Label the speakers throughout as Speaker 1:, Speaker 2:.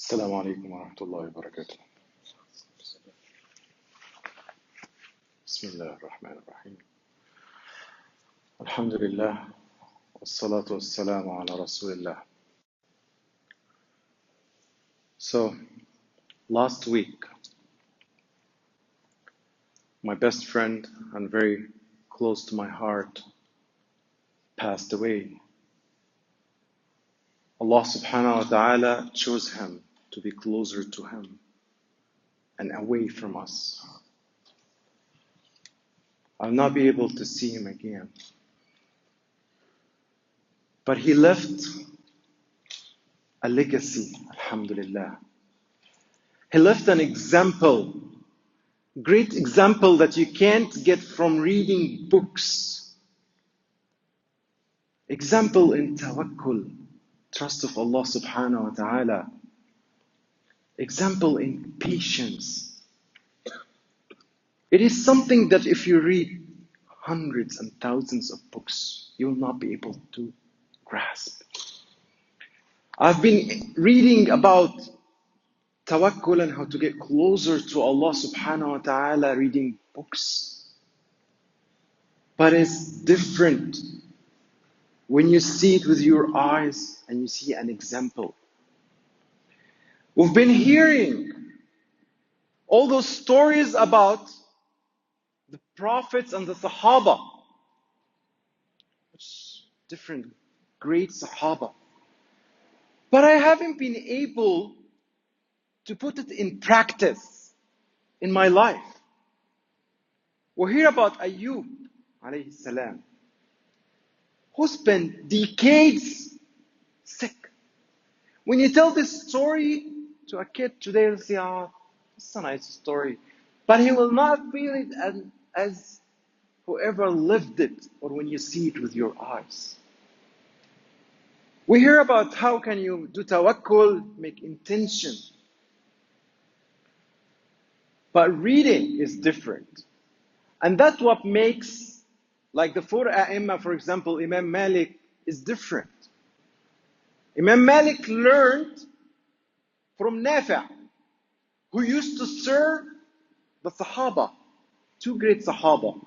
Speaker 1: السلام عليكم ورحمة الله وبركاته. بسم الله الرحمن الرحيم. الحمد لله والصلاة والسلام على رسول الله. So, last week, my best friend and very close to my heart passed away. Allah subhanahu wa ta'ala chose him to be closer to him and away from us. I'll not be able to see him again. But he left a legacy, alhamdulillah. He left an example, great example that you can't get from reading books. Example in tawakkul, trust of Allah subhanahu wa ta'ala. Example in patience. It is something that if you read hundreds and thousands of books, you will not be able to grasp. I've been reading about tawakkul and how to get closer to Allah subhanahu wa ta'ala reading books. But it's different when you see it with your eyes and you see an example. We've been hearing all those stories about the prophets and the Sahaba. Different great Sahaba. But I haven't been able to put it in practice in my life. We hear about Ayub alayhi salam, who spent decades sick. When you tell this story to a kid today, they'll say, oh, it's a nice story. But he will not feel it as whoever lived it or when you see it with your eyes. We hear about how can you do tawakkul, make intention. But reading is different. And that's what makes, like the four A'imma, for example, Imam Malik is different. Imam Malik learned from Nafi', who used to serve the Sahaba, two great Sahaba,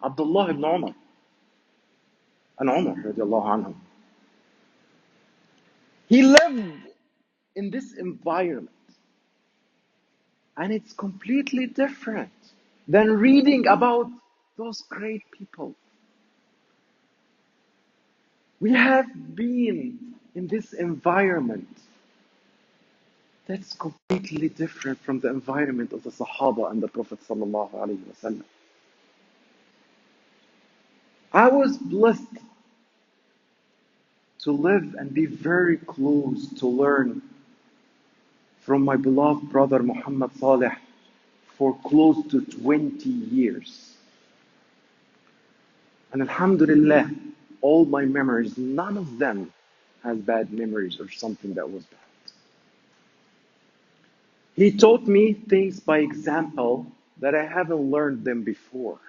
Speaker 1: Abdullah ibn Umar and Umar radiallahu anhum. He lived in this environment. And it's completely different than reading about those great people. We have been in this environment that's completely different from the environment of the Sahaba and the Prophet sallallahu alaihi wasallam. I was blessed to live and be very close to learn from my beloved brother Mohamed Saleh for close to 20 years. And alhamdulillah, all my memories, none of them has bad memories or something that was bad. He taught me things by example that I haven't learned them before.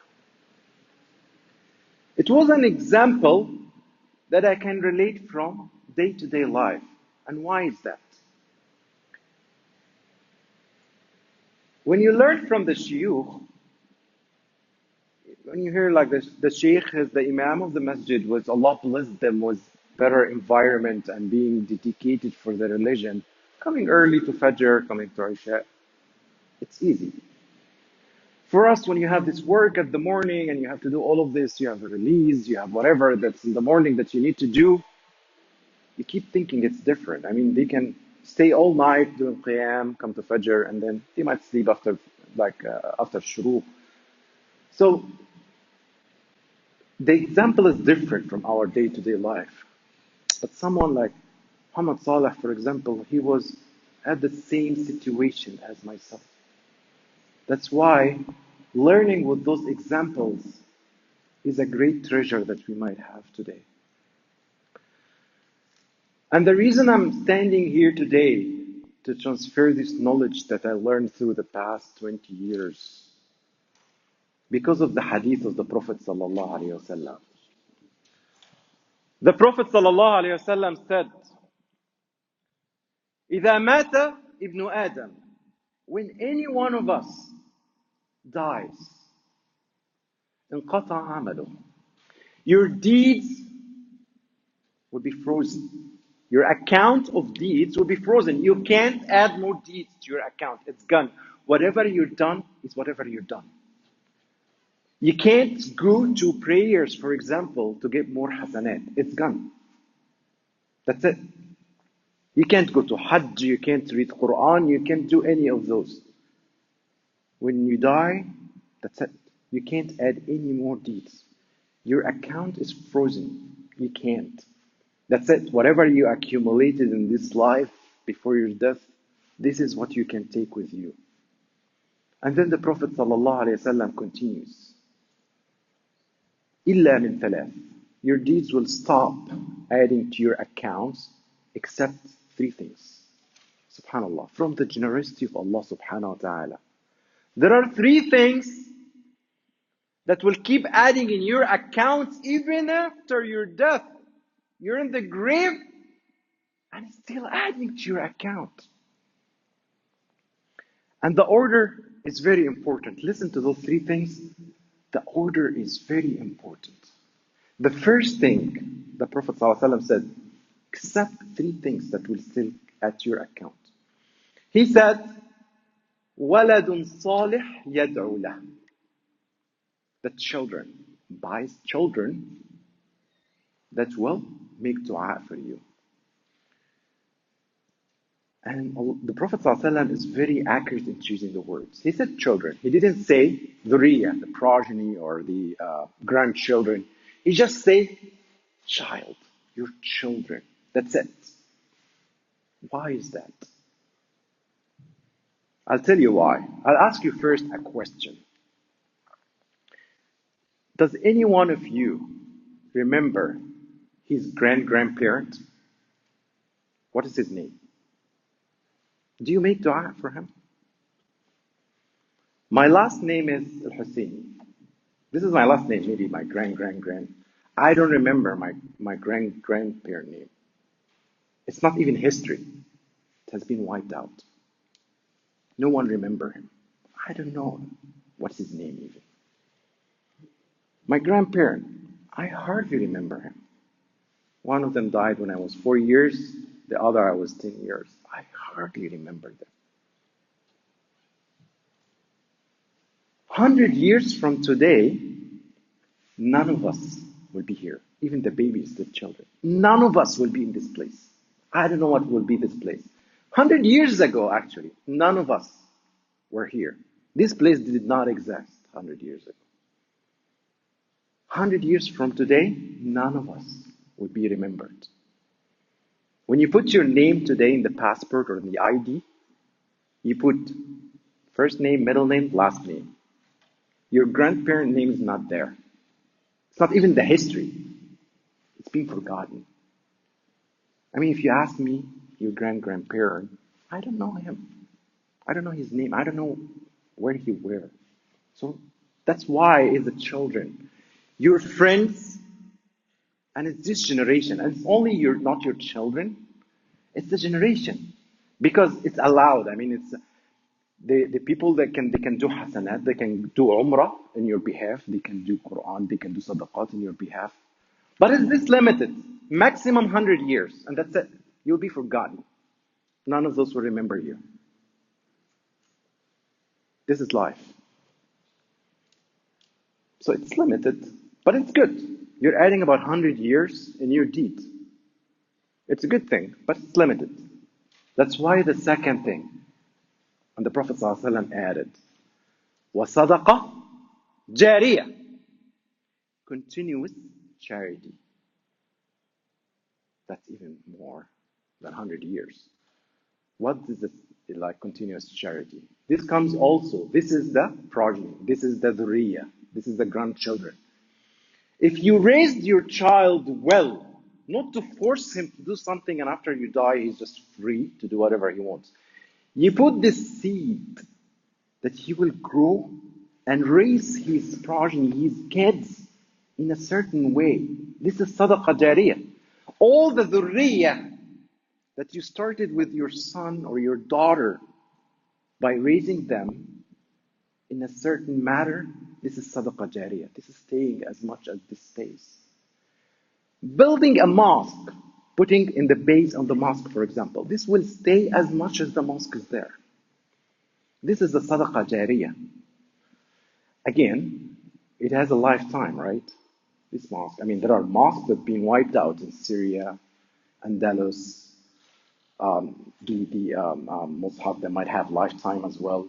Speaker 1: It was an example that I can relate from day-to-day life. And why is that? When you learn from the shuyukh, when you hear like the sheikh is the imam of the masjid, was Allah blessed them with better environment and being dedicated for the religion, coming early to Fajr, coming to Isha, it's easy. For us, when you have this work at the morning and you have to do all of this, you have a release, you have whatever that's in the morning that you need to do, you keep thinking it's different. I mean, they can stay all night doing qiyam, come to Fajr, and then they might sleep after shuruq. So the example is different from our day-to-day life. But someone like Mohamed Saleh, for example, he was at the same situation as myself. That's why learning with those examples is a great treasure that we might have today. And the reason I'm standing here today to transfer this knowledge that I learned through the past 20 years, because of the hadith of the Prophet sallallahu alaihi wasallam. The Prophet sallallahu alaihi wasallam said, إذا مات ibn Adam, when any one of us dies, انقطع عمله. Your deeds will be frozen. Your account of deeds will be frozen. You can't add more deeds to your account. It's gone. Whatever you've done is whatever you've done. You can't go to prayers, for example, to get more hasanat. It's gone. That's it. You can't go to Hajj, you can't read Quran, you can't do any of those. When you die, that's it. You can't add any more deeds. Your account is frozen. You can't. That's it. Whatever you accumulated in this life before your death, this is what you can take with you. And then the Prophet ﷺ continues. إِلَّا مِنْ ثَلَاث. Your deeds will stop adding to your accounts except three things. Subhanallah. From the generosity of Allah subhanahu wa ta'ala. There are three things that will keep adding in your accounts even after your death. You're in the grave and it's still adding to your account. And the order is very important. Listen to those three things. The order is very important. The first thing the Prophet ﷺ said, except three things that will still add to your account. He said, وَلَدٌ صَالِحٌ يدعو له. The children, by children that will make dua for you. And the Prophet ﷺ is very accurate in choosing the words. He said children. He didn't say dhurriya, the progeny or the grandchildren. He just said child, your children. That's it. Why is that? I'll tell you why. I'll ask you first a question. Does any one of you remember his grandparent? What is his name? Do you make dua for him? My last name is Al-Husseini. This is my last name, maybe my grand. I don't remember my grandparent name. It's not even history. It has been wiped out. No one remember him. I don't know what's his name even. My grandparent, I hardly remember him. One of them died when I was 4 years. The other I was 10 years. I hardly remember them. 100 years from today, none of us will be here. Even the babies, the children. None of us will be in this place. I don't know what will be this place. 100 years ago, actually, none of us were here. This place did not exist 100 years ago. 100 years from today, none of us will be remembered. When you put your name today in the passport or in the ID, you put first name, middle name, last name. Your grandparent name is not there. It's not even the history. It's been forgotten. I mean, if you ask me, your grandparent, I don't know him. I don't know his name. I don't know where he were. So that's why it's the children. Your friends, and it's this generation. And it's only not your children. It's the generation. Because it's allowed. I mean, it's the people that they can do hasanat, they can do umrah in your behalf, they can do Quran, they can do sadaqat in your behalf. But it's this limited. Maximum 100 years. And that's it. You'll be forgotten. None of those will remember you. This is life. So it's limited, but it's good. You're adding about 100 years in your deed. It's a good thing, but it's limited. That's why the second thing, and the Prophet ﷺ added, وَصَدَقَة جارية. Continuous charity. That's even more than 100 years. What is it like continuous charity? This comes also, this is the progeny, this is the dhurriya, this is the grandchildren. If you raised your child well, not to force him to do something and after you die he's just free to do whatever he wants. You put this seed that he will grow and raise his progeny, his kids, in a certain way. This is Sadaqah Jariyah. All the dhurriya that you started with your son or your daughter by raising them in a certain matter, this is Sadaqah Jariyah. This is staying as much as this stays. Building a mosque, putting in the base of the mosque, for example, this will stay as much as the mosque is there. This is the Sadaqah Jariyah. Again, it has a lifetime, right? This mosque. I mean, there are mosques that have been wiped out in Syria, Andalus, the Mus'haf that might have lifetime as well.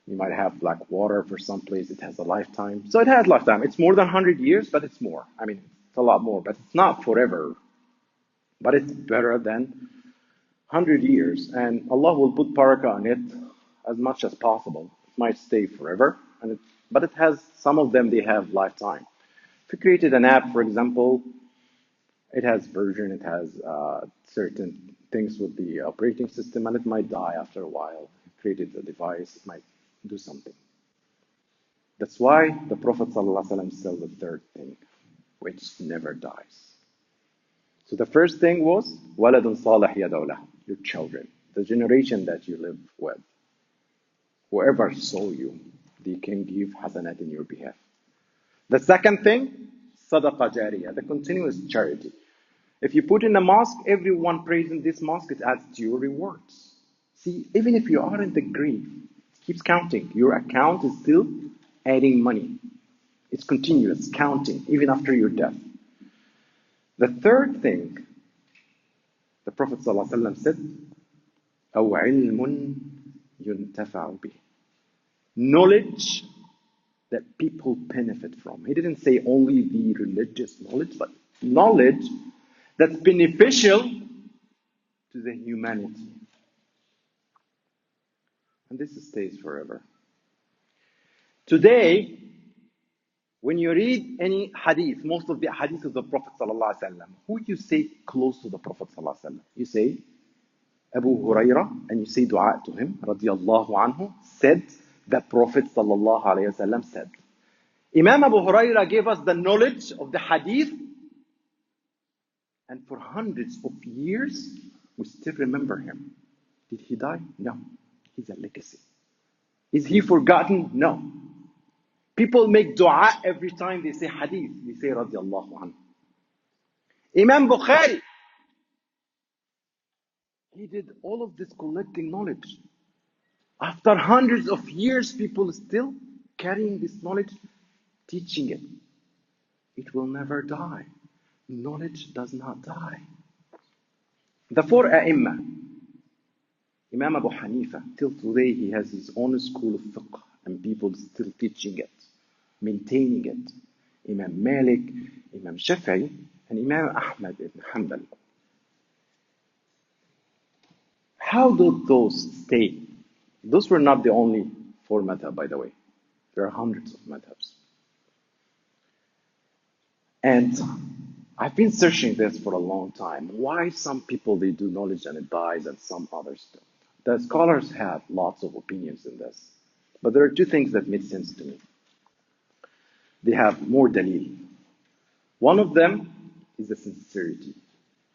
Speaker 1: You might have like water for some place, it has a lifetime. So it has lifetime. It's more than 100 years, but it's more. I mean, it's a lot more, but it's not forever. But it's better than 100 years. And Allah will put barakah on it as much as possible. It might stay forever, but it has, some of them, they have lifetime. If you created an app, for example, it has version, it has certain things with the operating system, and it might die after a while. You created a device, it might do something. That's why the Prophet ﷺ said the third thing, which never dies. So the first thing was, وَلَدٌ صَالِحٌ يَدْعُو لَهُ, your children, the generation that you live with. Whoever saw you, they can give hasanat in your behalf. The second thing, Sadaqah Jariyah, the continuous charity. If you put in a mosque, everyone prays in this mosque, it adds to your rewards. See, even if you are in the grave, it keeps counting. Your account is still adding money. It's continuous, counting, even after your death. The third thing, the Prophet ﷺ said, أَوْ عِلْمٌ يُنتفع بِهِ, knowledge that people benefit from. He didn't say only the religious knowledge, but knowledge that's beneficial to the humanity. And this stays forever. Today, when you read any hadith, most of the hadith of the Prophet ﷺ, who you say close to the Prophet ﷺ? You say Abu Hurairah, and you say dua to him, radiyallahu anhu, said the Prophet ﷺ said. Imam Abu Hurairah gave us the knowledge of the hadith, and for hundreds of years, we still remember him. Did he die? No. He's a legacy. Is he forgotten? No. People make dua every time they say hadith. They say radiyallahu anhu. Imam Bukhari, he did all of this collecting knowledge. After hundreds of years, people still carrying this knowledge, teaching it. It will never die. Knowledge does not die. The four A'imma, Imam Abu Hanifa, till today he has his own school of fiqh, and people still teaching it, maintaining it. Imam Malik, Imam Shafi'i, and Imam Ahmad ibn Hanbal. How did those stay? Those were not the only four madhab, by the way. There are hundreds of madhabs. And I've been searching this for a long time. Why some people, they do knowledge and it dies and some others don't? The scholars have lots of opinions in this. But there are two things that make sense to me. They have more dalil. One of them is the sincerity.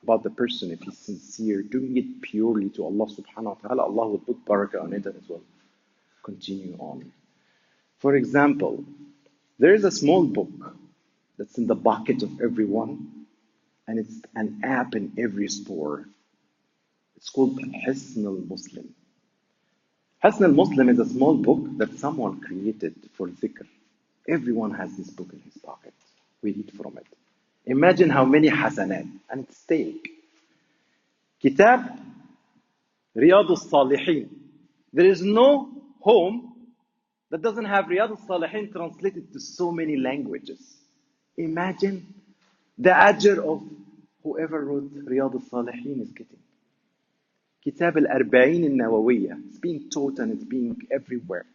Speaker 1: About the person, if he's sincere, doing it purely to Allah subhanahu wa ta'ala, Allah will put barakah on it and it will continue on. For example, there is a small book that's in the bucket of everyone, and it's an app in every store. It's called Hisn al-Muslim. Hisn al-Muslim is a small book that someone created for dhikr. Everyone has this book in his pocket. We read from it. Imagine how many hasanat, and it's staying. Kitab Riyadh al-Salihin. There is no home that doesn't have Riyadh al-Salihin translated to so many languages. Imagine the ajr of whoever wrote Riyadh al-Salihin is getting. Kitab al-Arba'in al-Nawawiyya. It's being taught and it's being everywhere.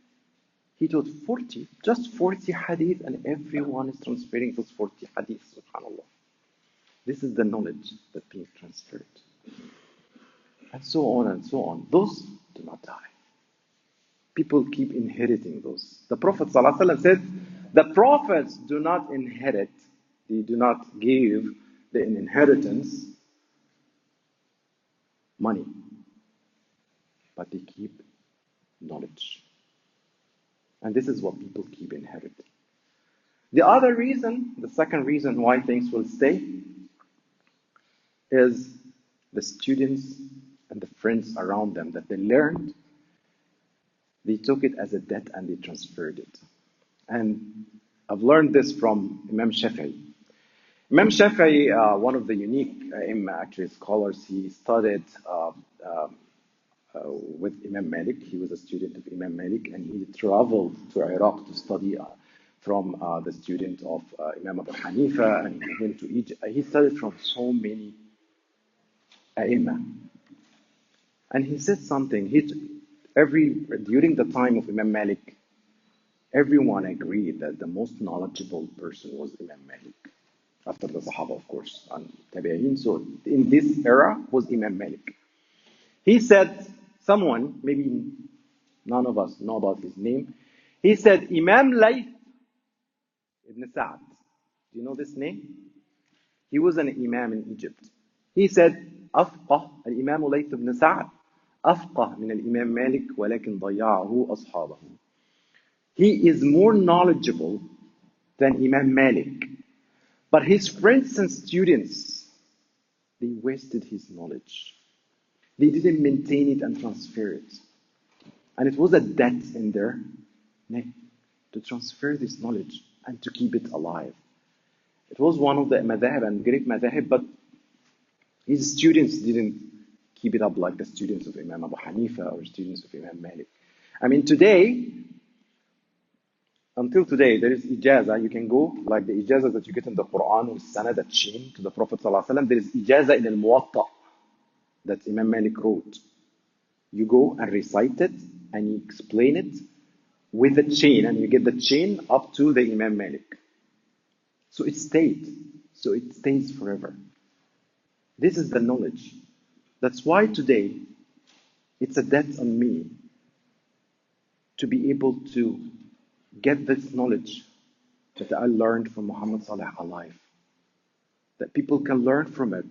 Speaker 1: He taught 40, just 40 hadith, and everyone is transferring those 40 hadith, subhanAllah. This is the knowledge that's being transferred. And so on and so on. Those do not die. People keep inheriting those. The Prophet ﷺ said, the prophets do not inherit, they do not give the inheritance money, but they keep knowledge. And this is what people keep inheriting. The other reason, the second reason why things will stay, is the students and the friends around them that they learned, they took it as a debt and they transferred it. And I've learned this from Imam Shafi'i. Imam Shafi'i, one of the unique actually scholars, he studied with Imam Malik. He was a student of Imam Malik, and he traveled to Iraq to study from the student of Imam Abu Hanifa, and he went to Egypt. He studied from so many A'immah. And he said something. During the time of Imam Malik, everyone agreed that the most knowledgeable person was Imam Malik. After the Sahaba, of course, and Tabi'een. So in this era was Imam Malik. He said, someone, maybe none of us know about his name, he said, Imam Layth ibn Sa'd. Do you know this name? He was an Imam in Egypt. He said, أفقه الإمام ليث بن سعد أفقه من الإمام مالك ولكن ضيعه أصحابه. He is more knowledgeable than Imam Malik. But his friends and students, they wasted his knowledge. They didn't maintain it and transfer it. And it was a debt in their neck to transfer this knowledge and to keep it alive. It was one of the madhab and great madhab, but his students didn't keep it up like the students of Imam Abu Hanifa or students of Imam Malik. I mean, until today, there is ijazah. You can go, like the ijazah that you get in the Quran with sanad at chain to the Prophet ﷺ. There is ijazah in al-Muwatta that Imam Malik wrote. You go and recite it and you explain it with the chain, and you get the chain up to the Imam Malik. So it stayed. So it stays forever. This is the knowledge. That's why today it's a debt on me to be able to get this knowledge that I learned from Mohamed Saleh alive. That people can learn from it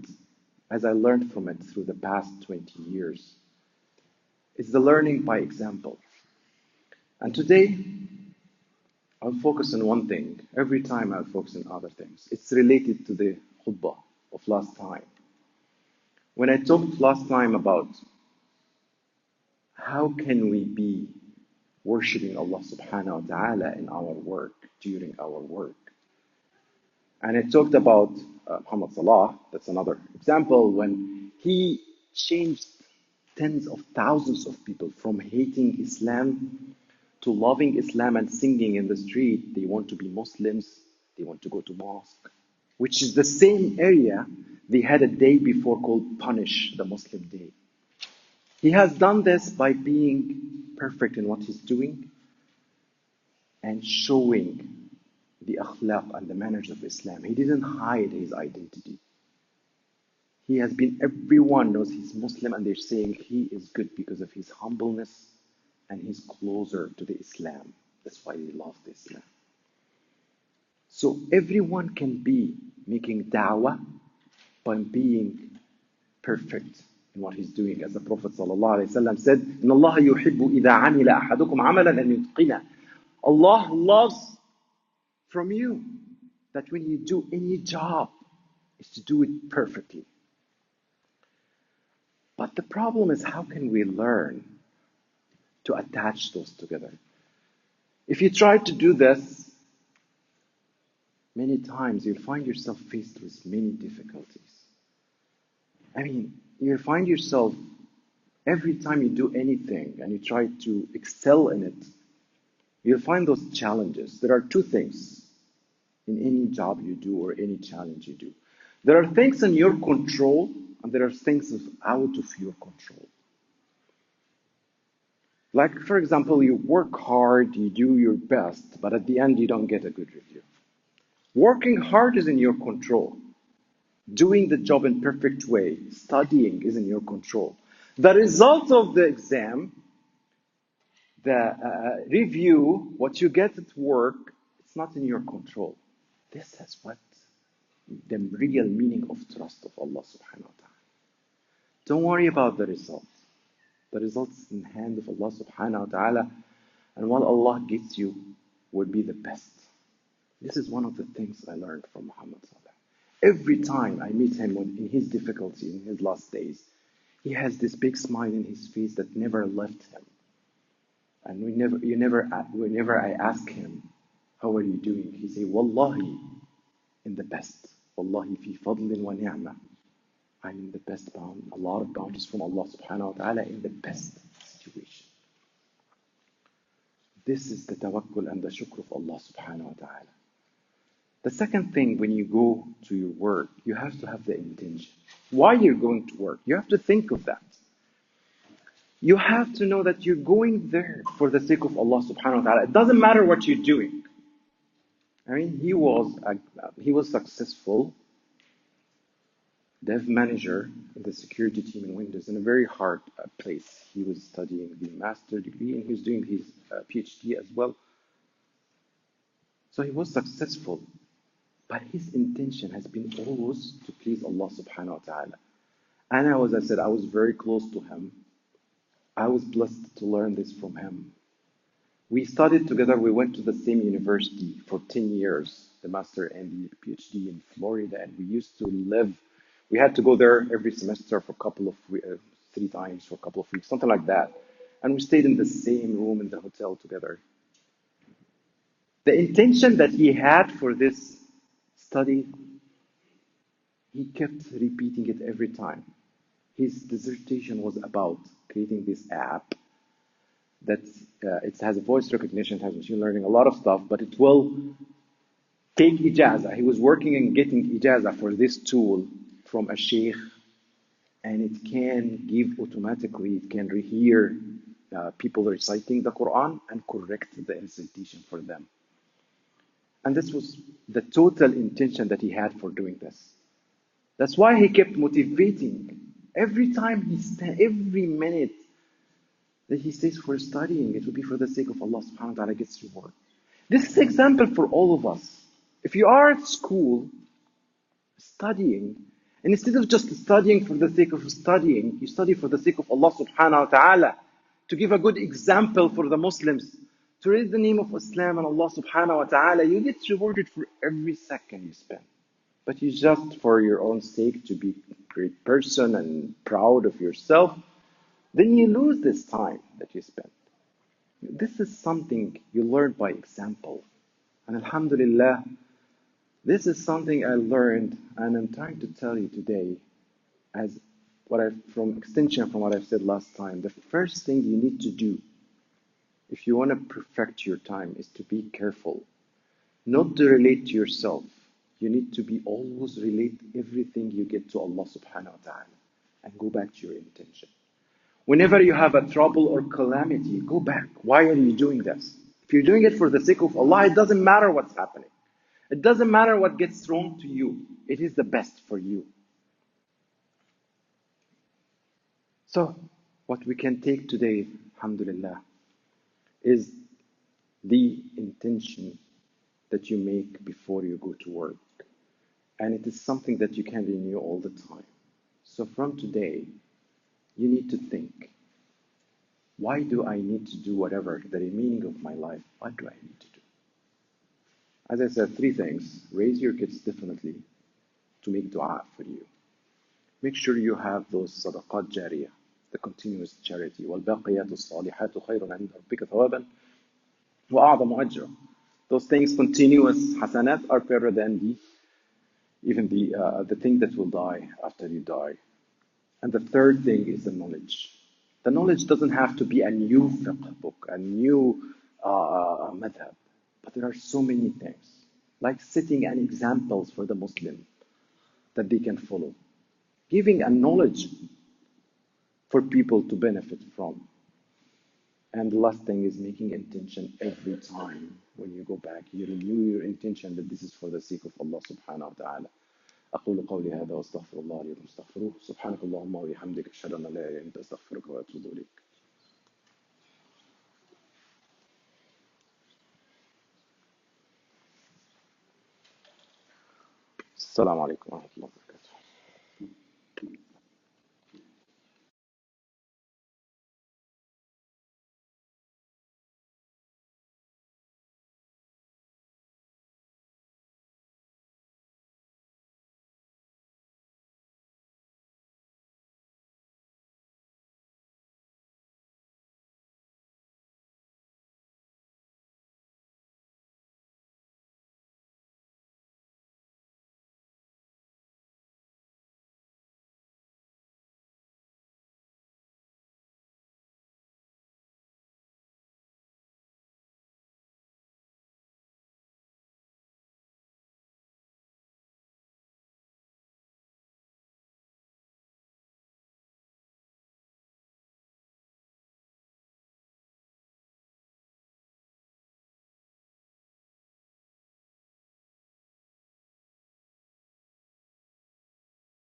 Speaker 1: as I learned from it through the past 20 years. It's the learning by example. And today, I'll focus on one thing. Every time I'll focus on other things. It's related to the khutbah of last time. When I talked last time about how can we be worshipping Allah subhanahu wa ta'ala in our work, during our work. And I talked about Mohamed Saleh, that's another example, when he changed tens of thousands of people from hating Islam to loving Islam and singing in the street. They want to be Muslims, they want to go to mosque, which is the same area they had a day before called Punish the Muslim Day. He has done this by being perfect in what he's doing and showing the akhlaq and the manners of Islam. He didn't hide his identity. He has been, everyone knows he's Muslim and they're saying he is good because of his humbleness and he's closer to the Islam. That's why they love the Islam. So everyone can be making da'wah by being perfect in what he's doing. As the Prophet ﷺ said, إِنَّ اللَّهَ يُحِبُّ إِذَا عَمِلَ أَحَدُكُمْ عَمَلًا أَنْ يُتْقِنَهُ. Allah loves from you that when you do any job, is to do it perfectly. But the problem is, how can we learn to attach those together? If you try to do this, many times you'll find yourself faced with many difficulties. I mean, you'll find yourself, every time you do anything and you try to excel in it, you'll find those challenges. There are two things in any job you do or any challenge you do. There are things in your control and there are things out of your control. Like, for example, you work hard, you do your best, but at the end you don't get a good review. Working hard is in your control. Doing the job in perfect way, studying is in your control. The result of the exam, the review, what you get at work, it's not in your control. This is what the real meaning of trust of Allah subhanahu wa ta'ala. Don't worry about the results. The results in the hand of Allah subhanahu wa ta'ala, and what Allah gives you will be the best. This is one of the things I learned from Mohamed Saleh. Every time I meet him in his difficulty, in his last days, he has this big smile in his face that never left him. And whenever I ask him, how are you doing? He say, Wallahi, in the best. Wallahi fi fadlin wa ni'mah. I'm in the best bound, a lot of bounties from Allah subhanahu wa ta'ala in the best situation. This is the tawakkul and the shukr of Allah subhanahu wa ta'ala. The second thing, when you go to your work, you have to have the intention. Why you're going to work? You have to think of that. You have to know that you're going there for the sake of Allah subhanahu wa ta'ala. It doesn't matter what you're doing. I mean, he was successful dev manager in the security team in Windows in a very hard place. He was studying the master degree and he was doing his PhD as well. So he was successful, but his intention has been always to please Allah subhanahu wa ta'ala. And as I said, I was very close to him. I was blessed to learn this from him. We studied together. We went to the same university for 10 years, the master and the PhD in Florida, and we used to live. We had to go there every semester for a couple of 3 times for a couple of weeks, something like that. And we stayed in the same room in the hotel together. The intention that he had for this study, he kept repeating it every time. His dissertation was about creating this app that it has a voice recognition, it has machine learning, a lot of stuff, but it will take ijazah. He was working and getting ijazah for this tool from a sheikh, and it can give automatically, it can hear people reciting the Quran and correct the recitation for them. And this was the total intention that he had for doing this. That's why he kept motivating. Every time every minute that he stays for studying, it will be for the sake of Allah subhanahu wa ta'ala gets reward. This is an example for all of us. If you are at school studying, and instead of just studying for the sake of studying, you study for the sake of Allah subhanahu wa ta'ala, to give a good example for the Muslims, to raise the name of Islam and Allah subhanahu wa ta'ala, you get rewarded for every second you spend. But you just for your own sake to be a great person and proud of yourself, then you lose this time that you spent. This is something you learn by example. And alhamdulillah, this is something I learned and I'm trying to tell you today as from extension from what I've said last time. The first thing you need to do if you want to perfect your time is to be careful. Not to relate to yourself. You need to be always relate everything you get to Allah subhanahu wa ta'ala and go back to your intention. Whenever you have a trouble or calamity, go back. Why are you doing this? If you're doing it for the sake of Allah, it doesn't matter what's happening. It doesn't matter what gets thrown to you. It is the best for you. So, what we can take today, alhamdulillah, is the intention that you make before you go to work. And it is something that you can renew all the time. So from today, you need to think, why do I need to do whatever the remaining of my life? What do I need to do? As I said, 3 things. Raise your kids definitely to make dua for you. Make sure you have those صدقات جارية, the continuous charity. والباقيات الصالحات خير عند ربك ثوابا وأعظم أجرا. Those things, continuous hasanat, are better than even the thing that will die after you die. And the third thing is the knowledge. The knowledge doesn't have to be a new fiqh book, a new madhab, but there are so many things, like setting an examples for the Muslim that they can follow, giving a knowledge for people to benefit from. And the last thing is making intention every time when you go back. You renew your intention that this is for the sake of Allah subhanahu wa ta'ala. أقول قولي هذا واستغفر الله لي ولكم استغفروه سبحانك اللهم وبحمدك أشهد أن لا إله إلا أنت أستغفرك وأتوب إليك. السلام عليكم ورحمة الله.